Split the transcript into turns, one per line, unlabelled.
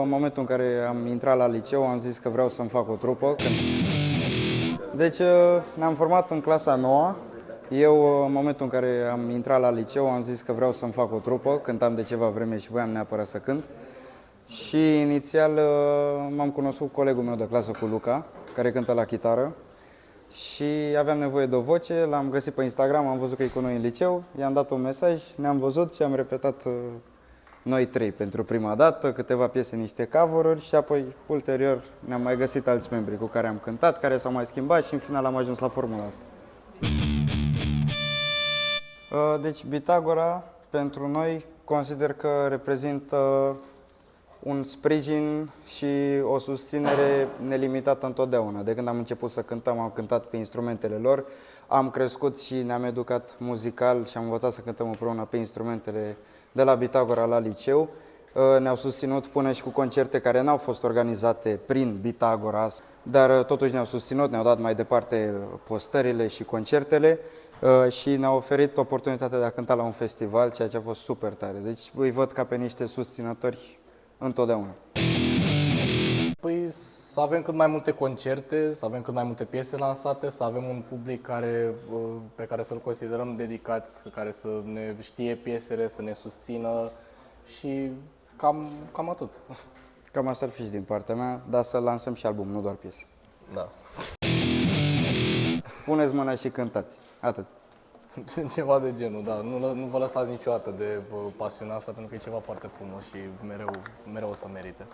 în momentul în care am intrat la liceu, am zis că vreau să-mi fac o trupă. Deci ne-am format în clasa 9. Eu, în momentul în care am intrat la liceu, am zis că vreau să-mi fac o trupă. Cântam de ceva vreme și voiam neapărat să cânt. Și inițial m-am cunoscut cu colegul meu de clasă, cu Luca, care cântă la chitară. Și aveam nevoie de o voce, l-am găsit pe Instagram, am văzut că e cu noi în liceu, i-am dat un mesaj, ne-am văzut și am repetat noi trei pentru prima dată, câteva piese, niște cover-uri și apoi, ulterior, ne-am mai găsit alți membri cu care am cântat, care s-au mai schimbat și în final am ajuns la formula asta. Deci, Bitagora, pentru noi, consider că reprezintă un sprijin și o susținere nelimitată întotdeauna. De când am început să cântăm, am cântat pe instrumentele lor, am crescut și ne-am educat muzical și am învățat să cântăm împreună pe instrumentele de la Bitagora la liceu. Ne-au susținut până și cu concerte care n-au fost organizate prin Bitagora, dar totuși ne-au susținut, ne-au dat mai departe postările și concertele și ne-au oferit oportunitatea de a cânta la un festival, ceea ce a fost super tare. Deci îi văd ca pe niște susținători întotdeauna.
Păi să avem cât mai multe concerte, să avem cât mai multe piese lansate, să avem un public pe care să-l considerăm dedicați, care să ne știe piesele, să ne susțină și cam atât.
Cam asta ar fi și din partea mea, dar să lansăm și album, nu doar piese.
Da.
Puneți mâna și cântați. Atât.
Ceva de genul, da. Nu vă lăsați niciodată de pasiunea asta, pentru că e ceva foarte frumos și mereu o să merite.